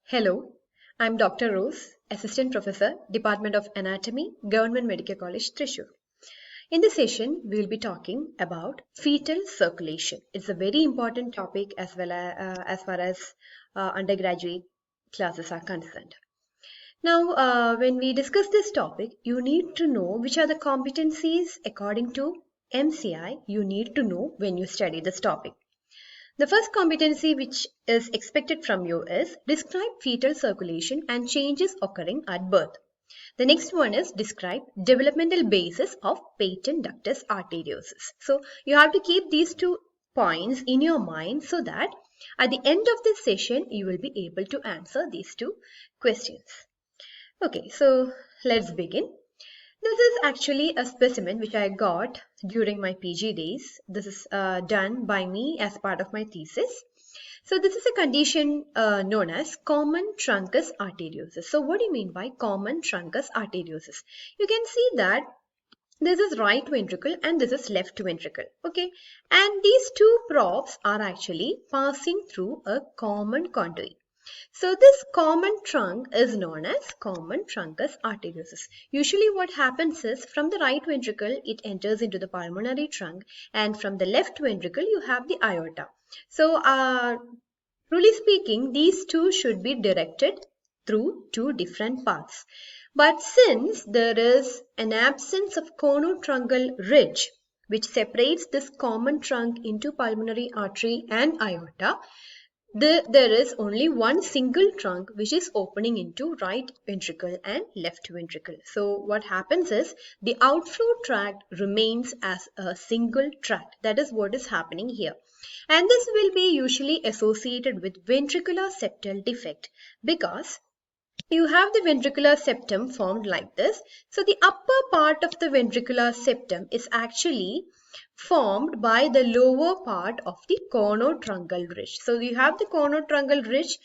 Hello, I'm Dr. Rose, Assistant Professor, Department of Anatomy, Government Medical College, Thrissur. In this session, we will be talking about fetal circulation. It's a very important topic as far as undergraduate classes are concerned. Now, when we discuss this topic, you need to know which are the competencies according to MCI you need to know when you study this topic. The first competency which is expected from you is describe fetal circulation and changes occurring at birth. The next one is describe developmental basis of patent ductus arteriosus. So you have to keep these 2 points in your mind so that at the end of this session you will be able to answer these 2 questions. Okay, so let's begin. This is actually a specimen which I got during my PG days. This is done by me as part of my thesis. So this is a condition known as common truncus arteriosus. So what do you mean by common truncus arteriosus? You can see that this is right ventricle and this is left ventricle. Okay, and these 2 probes are actually passing through a common conduit. So this common trunk is known as common truncus arteriosus. Usually what happens is from the right ventricle it enters into the pulmonary trunk, and from the left ventricle you have the aorta. So truly speaking, these 2 should be directed through 2 different paths. But since there is an absence of conotruncal ridge which separates this common trunk into pulmonary artery and aorta, there is only one single trunk which is opening into right ventricle and left ventricle. So what happens is the outflow tract remains as a single tract. That is what is happening here. And this will be usually associated with ventricular septal defect because you have the ventricular septum formed like this. So the upper part of the ventricular septum is actually formed by the lower part of the conotruncal ridge. So you have the conotruncal ridge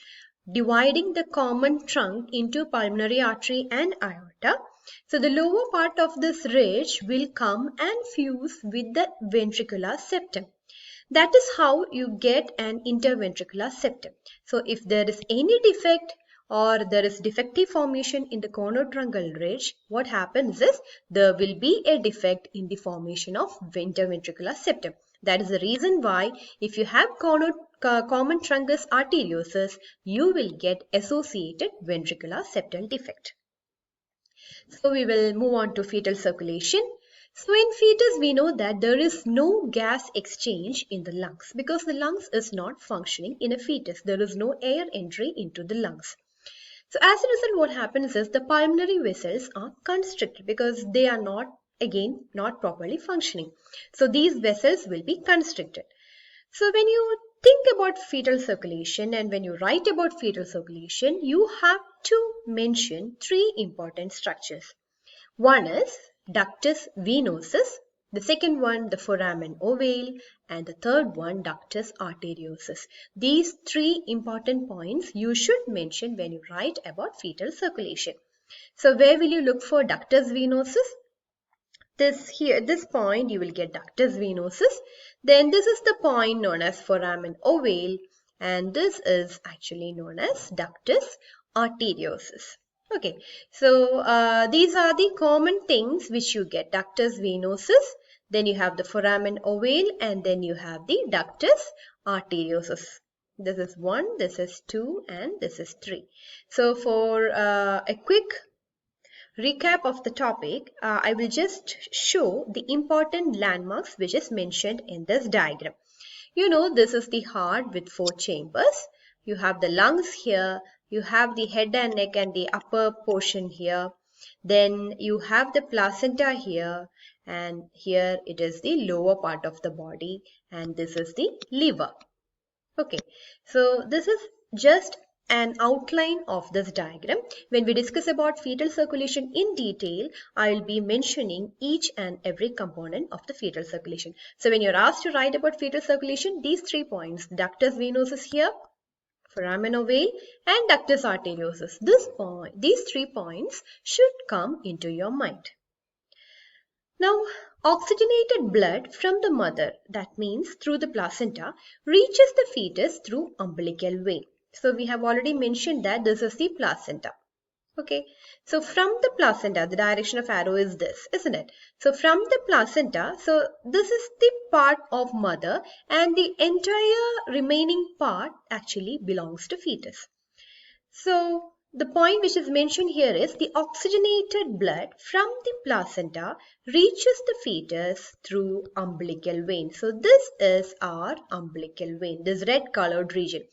dividing the common trunk into pulmonary artery and aorta. So the lower part of this ridge will come and fuse with the ventricular septum. That is how you get an interventricular septum. So if there is any defect or there is defective formation in the conotruncal ridge, what happens is there will be a defect in the formation of interventricular septum. That is the reason why if you have common truncus arteriosus, you will get associated ventricular septal defect. So we will move on to fetal circulation. So in fetus, we know that there is no gas exchange in the lungs because the lungs is not functioning in a fetus. There is no air entry into the lungs. So as a result, what happens is the pulmonary vessels are constricted because they are not properly functioning. So these vessels will be constricted. So when you think about fetal circulation and when you write about fetal circulation, you have to mention 3 important structures. One is ductus venosus, the second one the foramen ovale, and the third one ductus arteriosus. These 3 important points you should mention when you write about fetal circulation. So where will you look for ductus venosus? This point you will get ductus venosus. Then this is the point known as foramen ovale, and this is actually known as ductus arteriosus. Okay, so these are the common things which you get: ductus venosus, then you have the foramen ovale, and then you have the ductus arteriosus. This is 1, this is 2, and this is 3. So for a quick recap of the topic, I will just show the important landmarks which is mentioned in this diagram. You know, this is the heart with 4 chambers. You have the lungs here, you have the head and neck and the upper portion here. Then you have the placenta here, and here it is the lower part of the body, and this is the liver. Okay, so this is just an outline of this diagram. When we discuss about fetal circulation in detail, I will be mentioning each and every component of the fetal circulation. So when you're asked to write about fetal circulation, these 3 points, ductus venosus here, foramen ovale, and ductus arteriosus, these 3 points should come into your mind. Now, oxygenated blood from the mother, that means through the placenta, reaches the fetus through umbilical vein. So we have already mentioned that this is the placenta. Okay, so from the placenta, the direction of arrow is this, isn't it? So from the placenta, so this is the part of mother, and the entire remaining part actually belongs to fetus. So the point which is mentioned here is the oxygenated blood from the placenta reaches the fetus through umbilical vein. So this is our umbilical vein, this red colored region.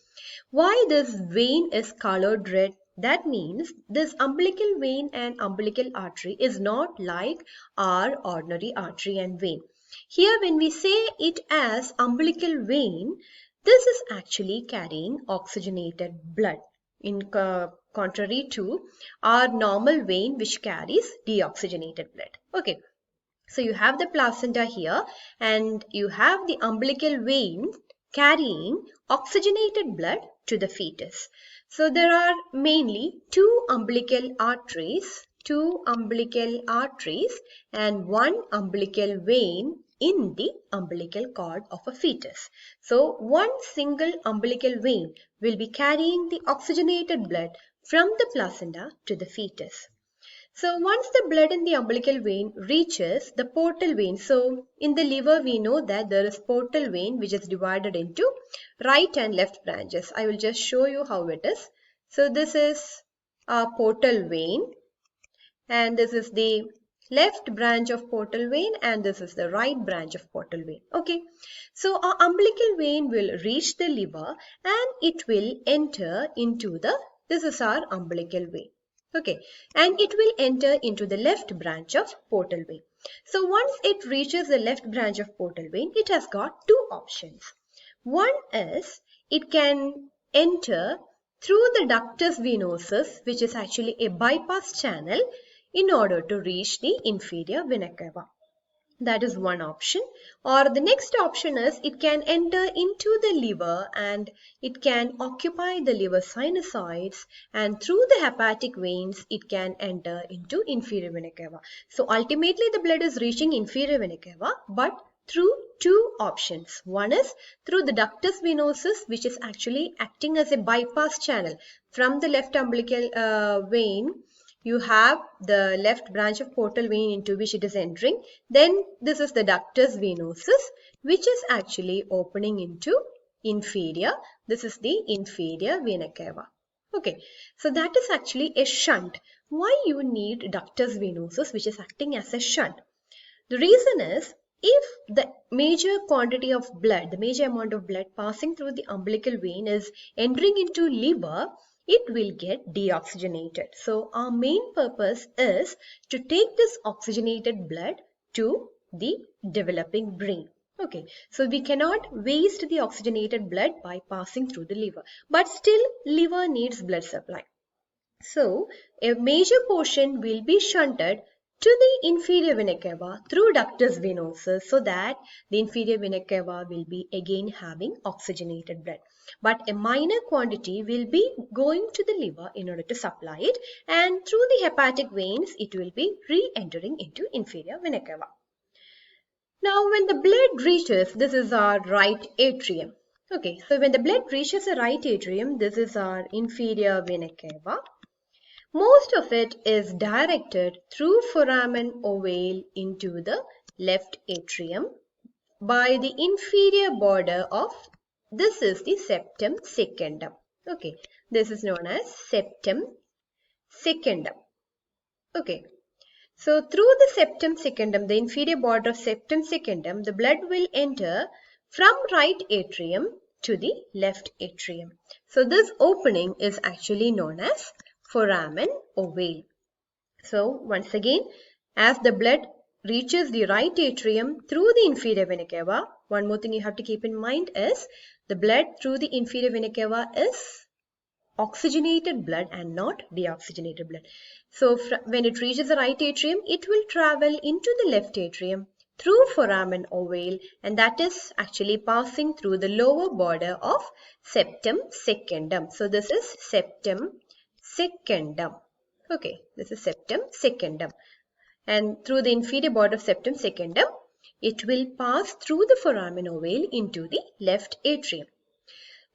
Why this vein is colored red? That means this umbilical vein and umbilical artery is not like our ordinary artery and vein. Here when we say it as umbilical vein, this is actually carrying oxygenated blood in contrary to our normal vein which carries deoxygenated blood. Okay. So you have the placenta here and you have the umbilical vein carrying oxygenated blood to the fetus. So there are mainly two umbilical arteries and one umbilical vein in the umbilical cord of a fetus. So one single umbilical vein will be carrying the oxygenated blood from the placenta to the fetus. So once the blood in the umbilical vein reaches the portal vein, so in the liver we know that there is portal vein which is divided into right and left branches. I will just show you how it is. So this is a portal vein and this is the left branch of portal vein and this is the right branch of portal vein. Okay, so our umbilical vein will reach the liver and it will enter into this is our umbilical vein. Okay, and it will enter into the left branch of portal vein. So once it reaches the left branch of portal vein, it has got two options. One is it can enter through the ductus venosus, which is actually a bypass channel, in order to reach the inferior vena cava. That is one option. Or the next option is it can enter into the liver and it can occupy the liver sinusoids, and through the hepatic veins it can enter into inferior vena cava. So ultimately the blood is reaching inferior vena cava, but through two options. One is through the ductus venosus, which is actually acting as a bypass channel from the left umbilical vein. You have the left branch of portal vein into which it is entering. Then this is the ductus venosus, which is actually opening into inferior. This is the inferior vena cava. Okay, so that is actually a shunt. Why you need ductus venosus, which is acting as a shunt? The reason is, if the major quantity of blood, the major amount of blood passing through the umbilical vein is entering into liver, it will get deoxygenated. So our main purpose is to take this oxygenated blood to the developing brain. Okay, so we cannot waste the oxygenated blood by passing through the liver, but still liver needs blood supply. So a major portion will be shunted to the inferior vena cava through ductus venosus, so that the inferior vena cava will be again having oxygenated blood. But a minor quantity will be going to the liver in order to supply it, and through the hepatic veins it will be re-entering into inferior vena cava. Now when the blood reaches, this is our right atrium. Okay, so when the blood reaches the right atrium, this is our inferior vena cava. Most of it is directed through foramen ovale into the left atrium by the inferior border of, this is the septum secundum. Okay, this is known as septum secundum. Okay, so through the septum secundum, the inferior border of septum secundum, the blood will enter from right atrium to the left atrium. So this opening is actually known as foramen ovale. So once again, as the blood reaches the right atrium through the inferior vena cava, one more thing you have to keep in mind is the blood through the inferior vena cava is oxygenated blood and not deoxygenated blood. So when it reaches the right atrium, it will travel into the left atrium through foramen ovale, and that is actually passing through the lower border of septum secundum. So this is septum secundum. Okay, this is septum secundum. And through the inferior border of septum secundum, it will pass through the foramen ovale into the left atrium.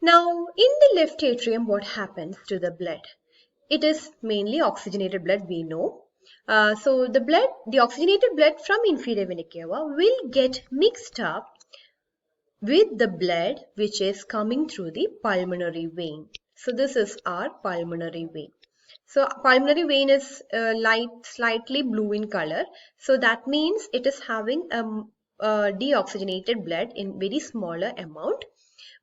Now, in the left atrium, what happens to the blood? It is mainly oxygenated blood, we know. So the oxygenated blood from inferior vena cava will get mixed up with the blood which is coming through the pulmonary vein. So this is our pulmonary vein. So pulmonary vein is slightly blue in color. So that means it is having deoxygenated blood in very smaller amount.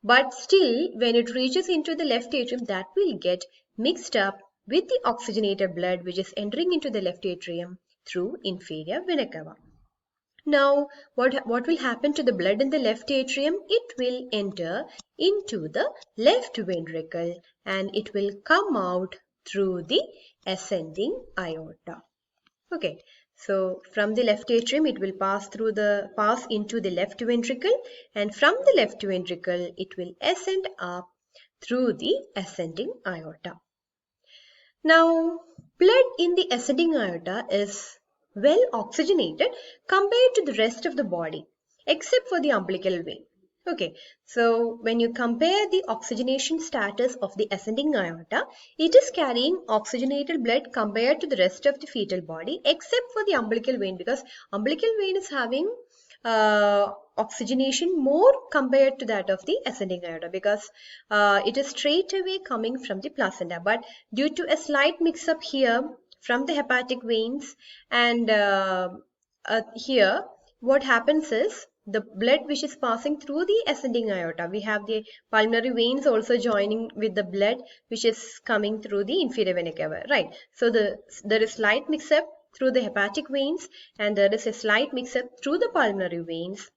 But still, when it reaches into the left atrium, that will get mixed up with the oxygenated blood which is entering into the left atrium through inferior vena cava. Now, what will happen to the blood in the left atrium? It will enter into the left ventricle and it will come out through the ascending aorta. Okay, so from the left atrium, it will pass into the left ventricle, and from the left ventricle, it will ascend up through the ascending aorta. Now, blood in the ascending aorta is well oxygenated compared to the rest of the body, except for the umbilical vein. Okay, so when you compare the oxygenation status of the ascending aorta, it is carrying oxygenated blood compared to the rest of the fetal body, except for the umbilical vein, because umbilical vein is having oxygenation more compared to that of the ascending aorta, because it is straight away coming from the placenta. But due to a slight mix up here from the hepatic veins and here, what happens is the blood which is passing through the ascending aorta, we have the pulmonary veins also joining with the blood which is coming through the inferior vena cava, right? So there is slight mix up through the hepatic veins and there is a slight mix up through the pulmonary veins.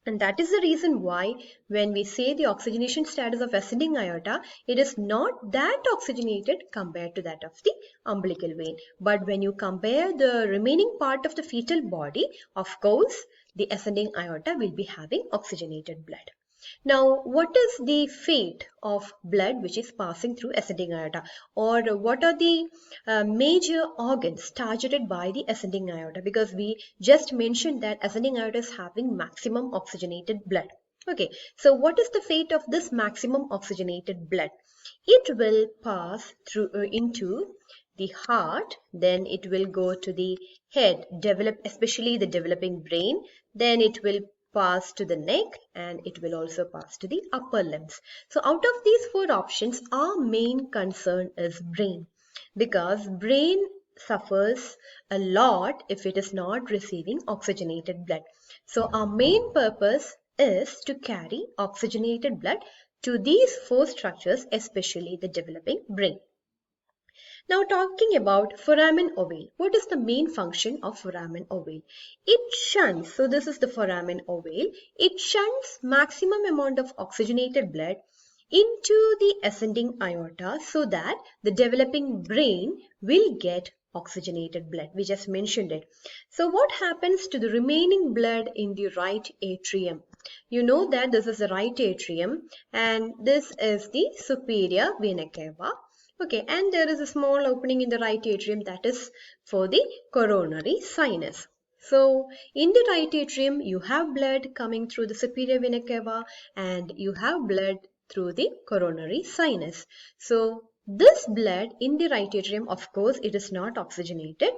And that is the reason why when we say the oxygenation status of ascending aorta, it is not that oxygenated compared to that of the umbilical vein. But when you compare the remaining part of the fetal body, of course, the ascending aorta will be having oxygenated blood. Now, what is the fate of blood which is passing through ascending aorta, or what are the major organs targeted by the ascending aorta? Because we just mentioned that ascending aorta is having maximum oxygenated blood. Okay, so what is the fate of this maximum oxygenated blood? It will pass through into the heart, then it will go to the head, especially the developing brain, then it will pass to the neck and it will also pass to the upper limbs. So out of these four options, our main concern is brain, because brain suffers a lot if it is not receiving oxygenated blood. So our main purpose is to carry oxygenated blood to these four structures, especially the developing brain. Now talking about foramen ovale. What is the main function of foramen ovale? It shunts, so this is the foramen ovale, it shunts maximum amount of oxygenated blood into the ascending aorta so that the developing brain will get oxygenated blood. We just mentioned it. So what happens to the remaining blood in the right atrium? You know that this is the right atrium and this is the superior vena cava. Okay, and there is a small opening in the right atrium that is for the coronary sinus. So, in the right atrium, you have blood coming through the superior vena cava and you have blood through the coronary sinus. So, this blood in the right atrium, of course, it is not oxygenated.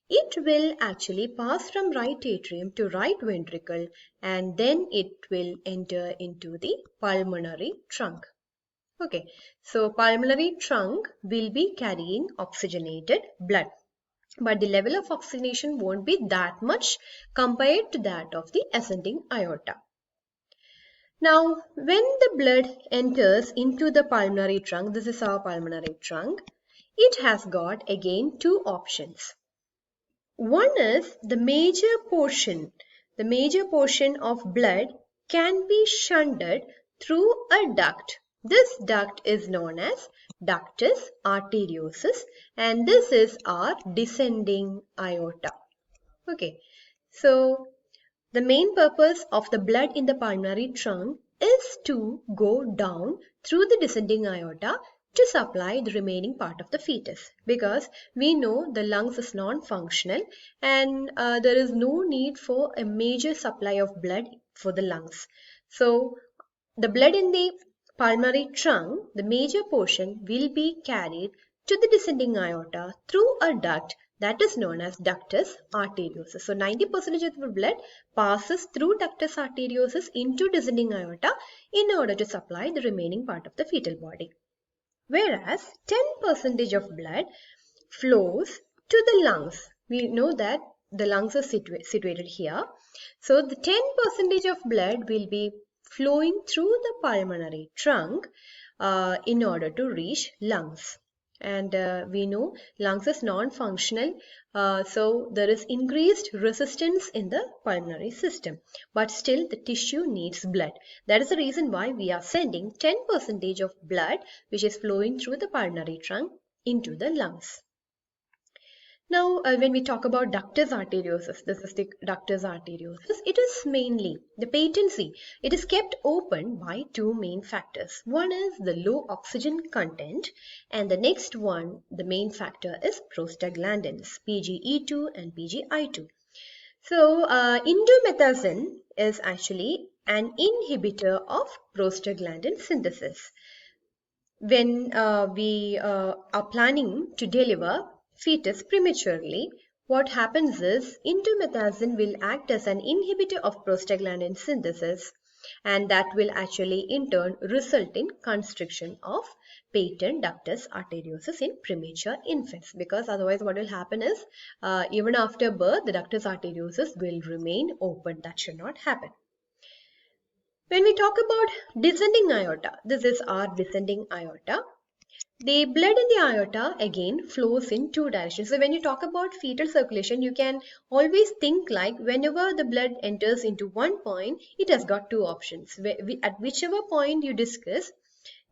It will actually pass from right atrium to right ventricle and then it will enter into the pulmonary trunk. Okay, so pulmonary trunk will be carrying oxygenated blood, but the level of oxygenation won't be that much compared to that of the ascending aorta. Now, when the blood enters into the pulmonary trunk, this is our pulmonary trunk, it has got again two options. One is the major portion of blood can be shunted through a duct. This duct is known as ductus arteriosus and this is our descending aorta. Okay, so the main purpose of the blood in the pulmonary trunk is to go down through the descending aorta to supply the remaining part of the fetus, because we know the lungs is non-functional and there is no need for a major supply of blood for the lungs. So the blood in the pulmonary trunk, the major portion will be carried to the descending aorta through a duct that is known as ductus arteriosus. So 90% of the blood passes through ductus arteriosus into descending aorta in order to supply the remaining part of the fetal body. Whereas 10% of blood flows to the lungs. We know that the lungs are situated here. So the 10% of blood will be flowing through the pulmonary trunk in order to reach lungs. And we know lungs is non-functional, so there is increased resistance in the pulmonary system. But still the tissue needs blood. That is the reason why we are sending 10% of blood which is flowing through the pulmonary trunk into the lungs. Now, when we talk about ductus arteriosus, this is the ductus arteriosus. It is mainly the patency. It is kept open by two main factors. One is the low oxygen content, and the next one, the main factor, is prostaglandins, PGE2 and PGI2. So, indomethacin is actually an inhibitor of prostaglandin synthesis. When we are planning to deliver fetus prematurely, what happens is indomethacin will act as an inhibitor of prostaglandin synthesis, and that will actually in turn result in constriction of patent ductus arteriosus in premature infants, because otherwise what will happen is even after birth the ductus arteriosus will remain open. That should not happen. When we talk about descending aorta, this is our descending aorta. The blood in the aorta again flows in two directions. So when you talk about fetal circulation, you can always think like whenever the blood enters into one point, it has got two options. At whichever point you discuss,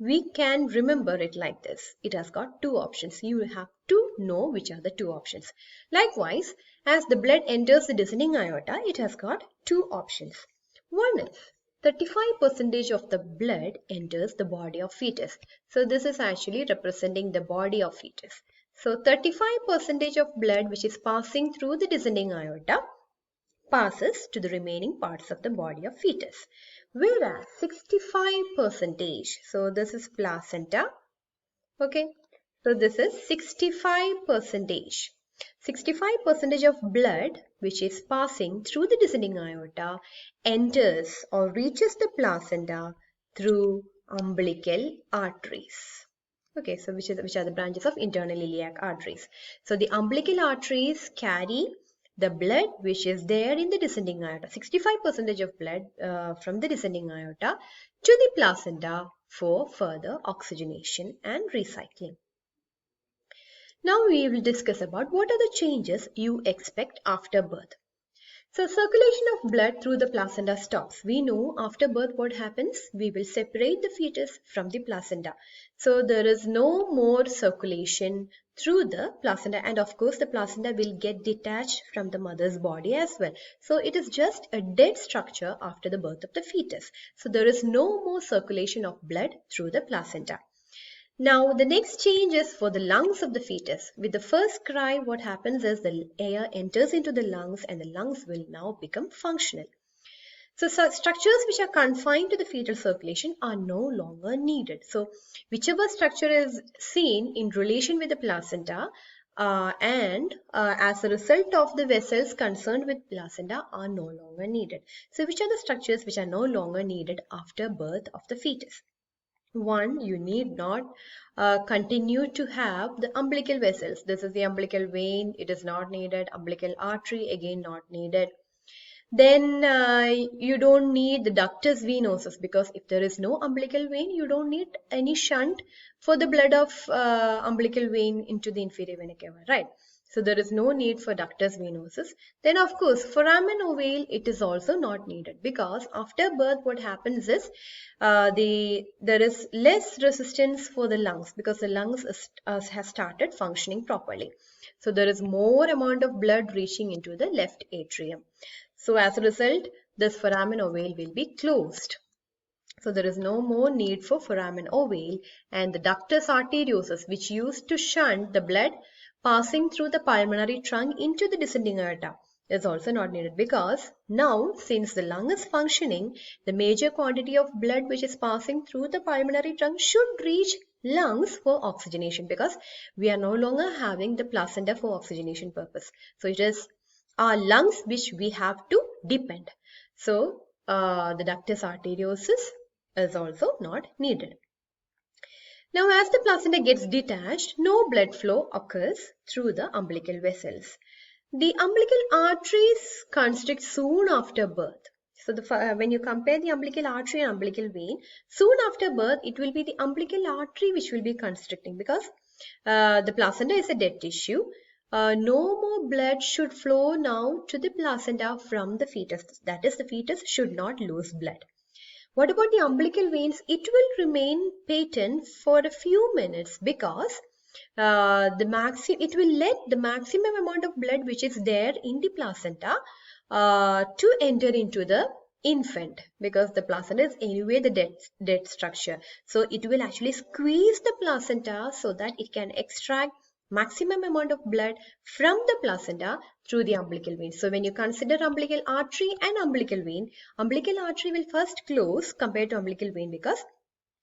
we can remember it like this. It has got two options. You have to know which are the two options. Likewise, as the blood enters the descending aorta, it has got two options. One is 35% of the blood enters the body of fetus. So this is actually representing the body of fetus. So 35% of blood which is passing through the descending aorta passes to the remaining parts of the body of fetus. Whereas 65%, so this is placenta. Okay, so this is 65%. 65% of blood which is passing through the descending aorta enters or reaches the placenta through umbilical arteries. Okay, so which are the branches of internal iliac arteries. So the umbilical arteries carry the blood which is there in the descending aorta, 65% of blood from the descending aorta to the placenta for further oxygenation and recycling. Now we will discuss about what are the changes you expect after birth. So circulation of blood through the placenta stops. We know after birth what happens? We will separate the fetus from the placenta. So there is no more circulation through the placenta, and of course the placenta will get detached from the mother's body as well. So it is just a dead structure after the birth of the fetus. So there is no more circulation of blood through the placenta. Now the next change is for the lungs of the fetus. With the first cry, what happens is the air enters into the lungs and the lungs will now become functional. So structures which are confined to the fetal circulation are no longer needed. So whichever structure is seen in relation with the placenta as a result of the vessels concerned with placenta are no longer needed. So which are the structures which are no longer needed after birth of the fetus? One, you need not continue to have the umbilical vessels. This is the umbilical vein. It is not needed. Umbilical artery, again not needed. Then you don't need the ductus venosus, because if there is no umbilical vein, you don't need any shunt for the blood of umbilical vein into the inferior vena cava, right? So there is no need for ductus venosus. Then of course foramen ovale, it is also not needed, because after birth what happens is there is less resistance for the lungs, because the lungs has started functioning properly. So there is more amount of blood reaching into the left atrium. So as a result, this foramen ovale will be closed. So there is no more need for foramen ovale, and the ductus arteriosus, which used to shunt the blood passing through the pulmonary trunk into the descending aorta, is also not needed, because now since the lung is functioning, the major quantity of blood which is passing through the pulmonary trunk should reach lungs for oxygenation, because we are no longer having the placenta for oxygenation purpose. So it is our lungs which we have to depend. So the ductus arteriosus is also not needed. Now, as the placenta gets detached, no blood flow occurs through the umbilical vessels. The umbilical arteries constrict soon after birth. So, when you compare the umbilical artery and umbilical vein, soon after birth, it will be the umbilical artery which will be constricting, because the placenta is a dead tissue. No more blood should flow now to the placenta from the fetus. That is, the fetus should not lose blood. What about the umbilical veins? It will remain patent for a few minutes, because it will let the maximum amount of blood which is there in the placenta to enter into the infant, because the placenta is anyway the dead structure. So it will actually squeeze the placenta so that it can extract maximum amount of blood from the placenta through the umbilical vein. So when you consider umbilical artery and umbilical vein, umbilical artery will first close compared to umbilical vein, because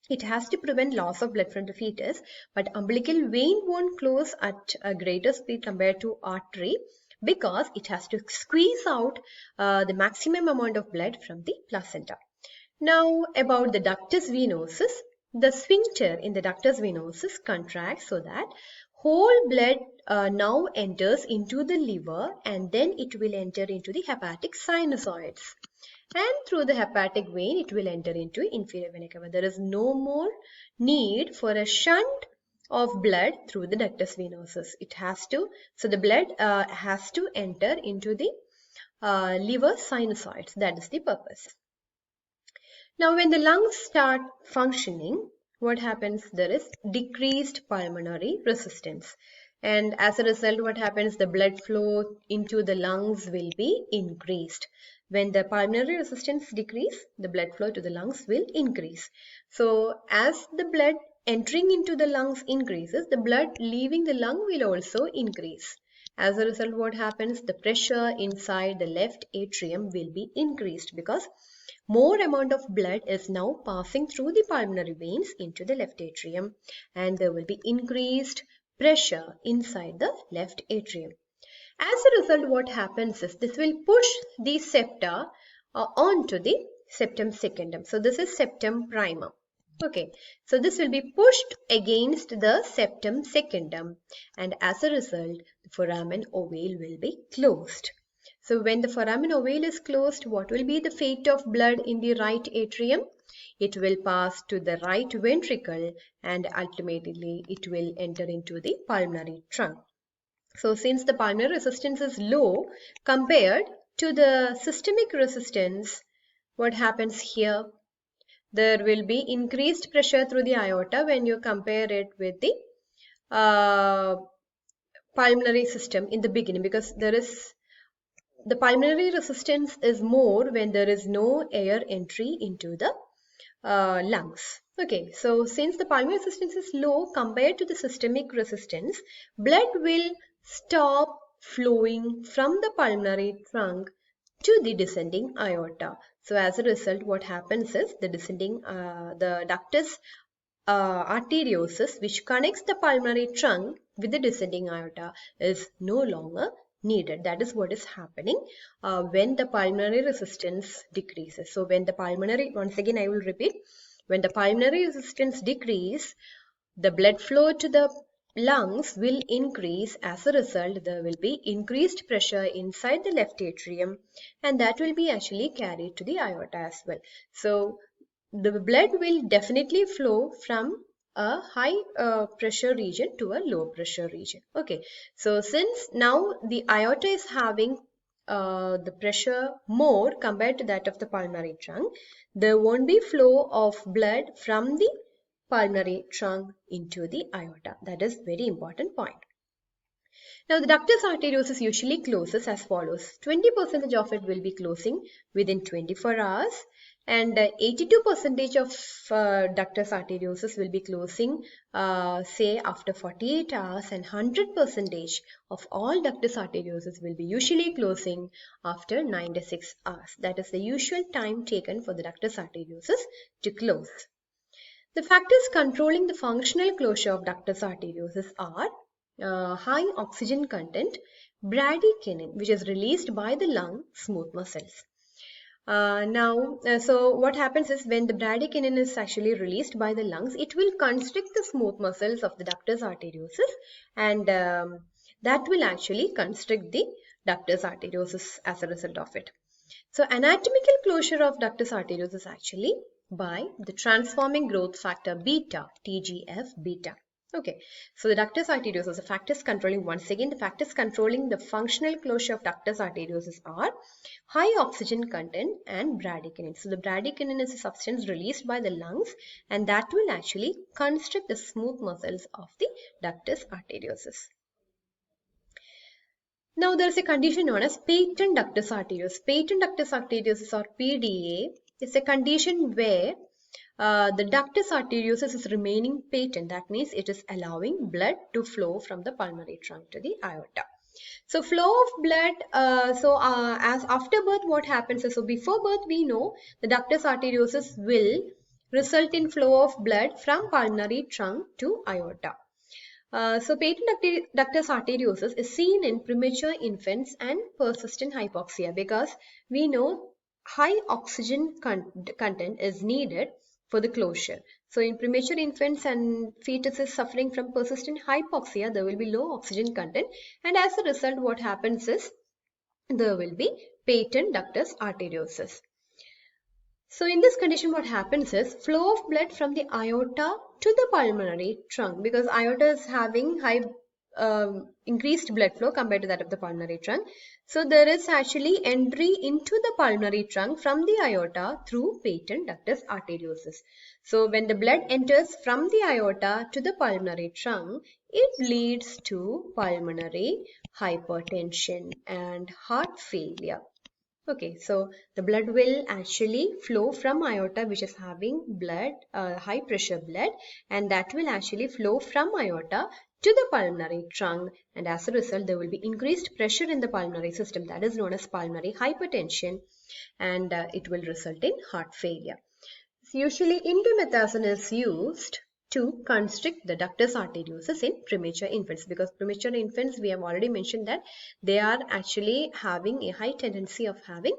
it has to prevent loss of blood from the fetus, but umbilical vein won't close at a greater speed compared to artery, because it has to squeeze out the maximum amount of blood from the placenta. Now about the ductus venosus, the sphincter in the ductus venosus contracts so that whole blood now enters into the liver, and then it will enter into the hepatic sinusoids. And through the hepatic vein, it will enter into inferior vena cava. There is no more need for a shunt of blood through the ductus venosus. It has to, so the blood has to enter into the liver sinusoids. That is the purpose. Now, when the lungs start functioning, what happens? There is decreased pulmonary resistance. And as a result, what happens? The blood flow into the lungs will be increased. When the pulmonary resistance decreases, the blood flow to the lungs will increase. So, as the blood entering into the lungs increases, the blood leaving the lung will also increase. As a result, what happens? The pressure inside the left atrium will be increased, because more amount of blood is now passing through the pulmonary veins into the left atrium, and there will be increased pressure inside the left atrium. As a result, what happens is this will push the septa onto the septum secundum. So this is septum primum. Okay, so this will be pushed against the septum secundum, and as a result, the foramen ovale will be closed. So when the foramen ovale is closed, what will be the fate of blood in the right atrium? It will pass to the right ventricle, and ultimately it will enter into the pulmonary trunk. So since the pulmonary resistance is low compared to the systemic resistance, what happens here? There will be increased pressure through the aorta when you compare it with the pulmonary system in the beginning, because the pulmonary resistance is more when there is no air entry into the lungs. Okay, so since the pulmonary resistance is low compared to the systemic resistance, blood will stop flowing from the pulmonary trunk to the descending aorta. So as a result, what happens is the ductus arteriosus, which connects the pulmonary trunk with the descending aorta, is no longer needed. That is what is happening when the pulmonary resistance decreases. So when the pulmonary, once again I will repeat, when the pulmonary resistance decreases, the blood flow to the lungs will increase. As a result, there will be increased pressure inside the left atrium, and that will be actually carried to the aorta as well. So the blood will definitely flow from a high pressure region to a low pressure region. Okay, so since now the aorta is having the pressure more compared to that of the pulmonary trunk, there won't be flow of blood from the pulmonary trunk into the aorta. That is very important point. Now, the ductus arteriosus usually closes as follows. 20% of it will be closing within 24 hours. and 82% of ductus arteriosus will be closing say after 48 hours, and 100% of all ductus arteriosus will be usually closing after 96 hours. That is the usual time taken for the ductus arteriosus to close. The factors controlling the functional closure of ductus arteriosus are high oxygen content, bradykinin, which is released by the lung smooth muscles. So what happens is when the bradykinin is actually released by the lungs, it will constrict the smooth muscles of the ductus arteriosus, and that will actually constrict the ductus arteriosus as a result of it. So anatomical closure of ductus arteriosus is actually by the transforming growth factor beta, TGF beta. Okay, so the ductus arteriosus, the factors controlling, once again, the factors controlling the functional closure of ductus arteriosus are high oxygen content and bradykinin. So the bradykinin is a substance released by the lungs, and that will actually constrict the smooth muscles of the ductus arteriosus. Now there is a condition known as patent ductus arteriosus. Patent ductus arteriosus, or PDA, is a condition where the ductus arteriosus is remaining patent. That means it is allowing blood to flow from the pulmonary trunk to the aorta. So flow of blood, as after birth what happens is, so before birth we know the ductus arteriosus will result in flow of blood from pulmonary trunk to aorta. So patent ductus arteriosus is seen in premature infants and persistent hypoxia, because we know high oxygen content is needed for the closure. So in premature infants and fetuses suffering from persistent hypoxia, there will be low oxygen content, and as a result what happens is there will be patent ductus arteriosus. So in this condition what happens is flow of blood from the aorta to the pulmonary trunk, because aorta is having high increased blood flow compared to that of the pulmonary trunk. So there is actually entry into the pulmonary trunk from the aorta through patent ductus arteriosus. So when the blood enters from the aorta to the pulmonary trunk, it leads to pulmonary hypertension and heart failure. Okay, so the blood will actually flow from aorta, which is having blood, high pressure blood, and that will actually flow from aorta to the pulmonary trunk, and as a result there will be increased pressure in the pulmonary system, that is known as pulmonary hypertension, and it will result in heart failure. So usually indomethacin is used to constrict the ductus arteriosus in premature infants, because premature infants, we have already mentioned that they are actually having a high tendency of having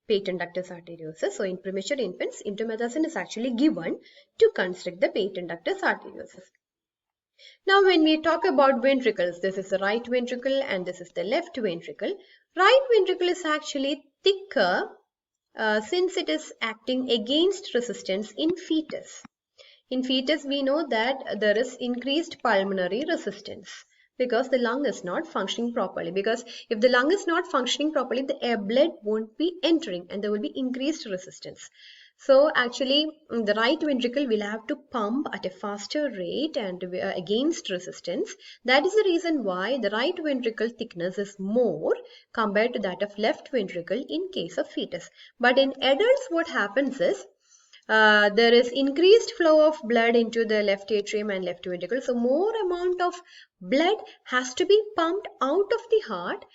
patent ductus arteriosus. So in premature infants, indomethacin is actually given to constrict the patent ductus arteriosus. Now when we talk about ventricles, this is the right ventricle and this is the left ventricle. Right ventricle is actually thicker since it is acting against resistance in fetus. In fetus, we know that there is increased pulmonary resistance because the lung is not functioning properly. Because if the lung is not functioning properly, the air blood won't be entering and there will be increased resistance. So actually, the right ventricle will have to pump at a faster rate and against resistance. That is the reason why the right ventricle thickness is more compared to that of left ventricle in case of fetus. But in adults, what happens is, there is increased flow of blood into the left atrium and left ventricle. So more amount of blood has to be pumped out of the heart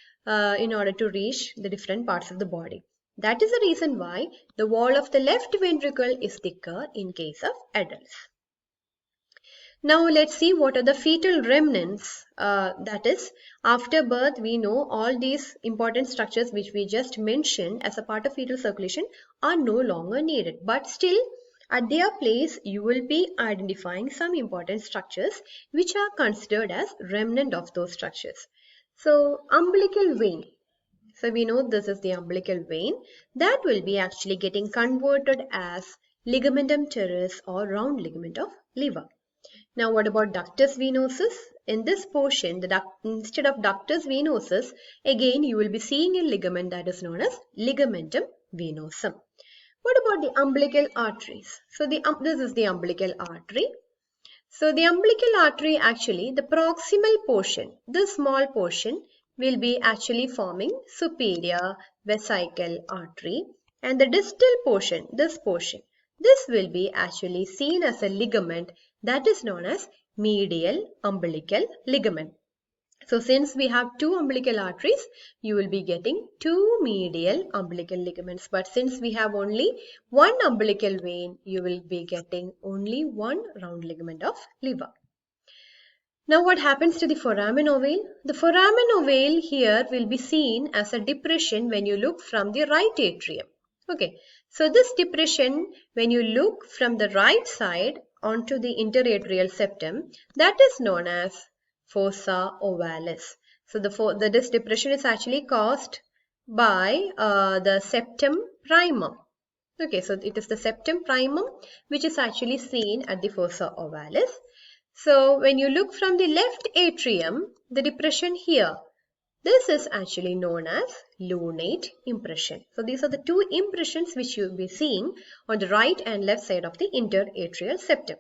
in order to reach the different parts of the body. That is the reason why the wall of the left ventricle is thicker in case of adults. Now let's see what are the fetal remnants. That is, after birth, we know all these important structures which we just mentioned as a part of fetal circulation are no longer needed. But still, at their place, you will be identifying some important structures which are considered as remnant of those structures. So, umbilical vein. So we know this is the umbilical vein. That will be actually getting converted as ligamentum teres or round ligament of Leber. Now what about ductus venosus? In this portion, instead of ductus venosus, again you will be seeing a ligament that is known as ligamentum venosum. What about the umbilical arteries? So this is the umbilical artery. So the umbilical artery, actually the proximal portion, this small portion will be actually forming superior vesical artery, and the distal portion, this will be actually seen as a ligament that is known as medial umbilical ligament. So since we have two umbilical arteries, you will be getting two medial umbilical ligaments. But since we have only one umbilical vein, you will be getting only one round ligament of Leber. Now what happens to the foramen ovale? The foramen ovale here will be seen as a depression when you look from the right atrium. Okay, so this depression when you look from the right side onto the interatrial septum, that is known as fossa ovalis. So this depression is actually caused by the septum primum. Okay, so it is the septum primum which is actually seen at the fossa ovalis. So when you look from the left atrium, the depression here, this is actually known as lunate impression. So these are the two impressions which you will be seeing on the right and left side of the interatrial septum.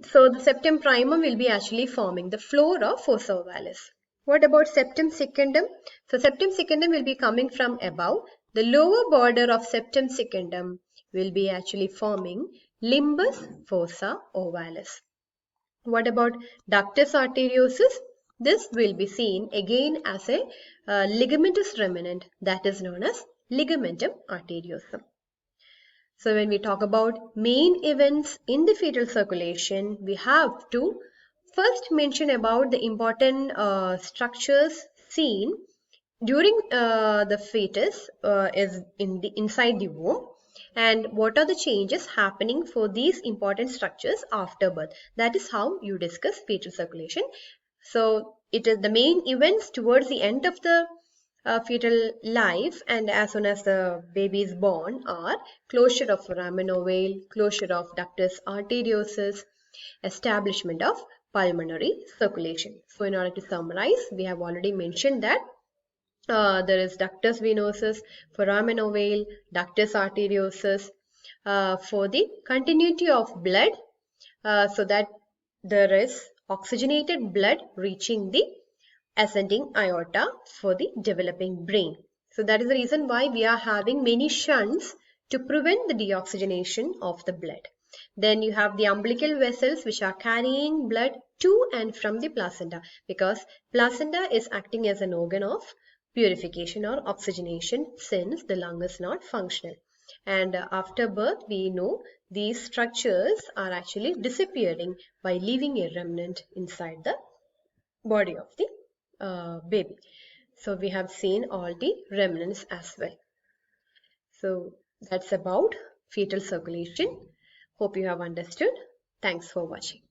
So the septum primum will be actually forming the floor of fossa ovalis. What about septum secundum? So septum secundum will be coming from above. The lower border of septum secundum will be actually forming limbus fossa ovalis. What about ductus arteriosus? This will be seen again as a ligamentous remnant that is known as ligamentum arteriosum. So when we talk about main events in the fetal circulation, we have to first mention about the important structures seen during the fetus is inside the womb, and what are the changes happening for these important structures after birth. That is how you discuss fetal circulation. So it is the main events towards the end of the fetal life and as soon as the baby is born are closure of foramen ovale, closure of ductus arteriosus, establishment of pulmonary circulation. So in order to summarize, we have already mentioned that there is ductus venosus, foramen ovale, ductus arteriosus for the continuity of blood so that there is oxygenated blood reaching the ascending aorta for the developing brain. So that is the reason why we are having many shunts to prevent the deoxygenation of the blood. Then you have the umbilical vessels which are carrying blood to and from the placenta, because placenta is acting as an organ of purification or oxygenation since the lung is not functional. And after birth, we know these structures are actually disappearing by leaving a remnant inside the body of the baby. So we have seen all the remnants as well. So that's about fetal circulation. Hope you have understood. Thanks for watching.